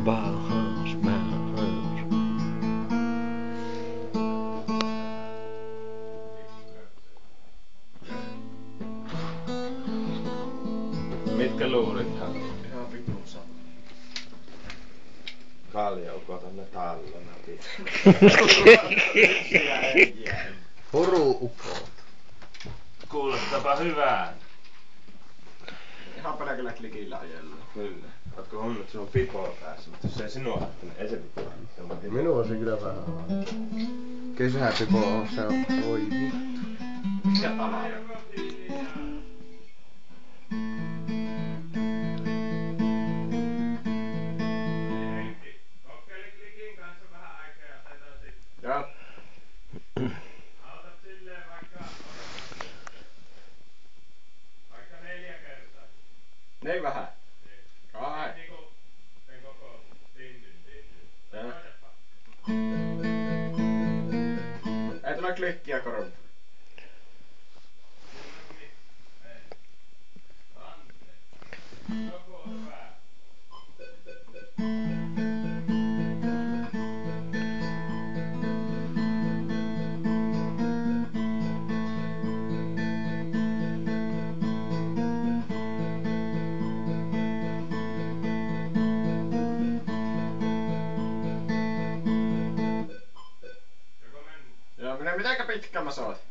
Bahamas, Bahamas. Mitkä luurit? Ihan vitun sama. Kaljauko tänne tallena pitää. Huru-ukot. Kuulostapa hyvää. Ihan pelkällä klikillä ajellaan. Kyllä. Ootko huomannut, että sun on pipoa päässä, mutta jos ei sinua haittaa, niin ei se pipoa. Minua se kyllä vähän haittaa. Kesäpipo on se, voi vittu. Ja talalla. Kokeile klikin kanssa vähän aikaa ja otetaan sitten. Joo. Autat silleen vaikka 4 kertaa. Niin vähän. Niin. Kai. Niinku sen koko tindyn. Joo. Soitapa. Ei tule klikkiä korvaan. Joku on hyvä. Joko mennyt? Joo, mitenkä pitkään mä soitan?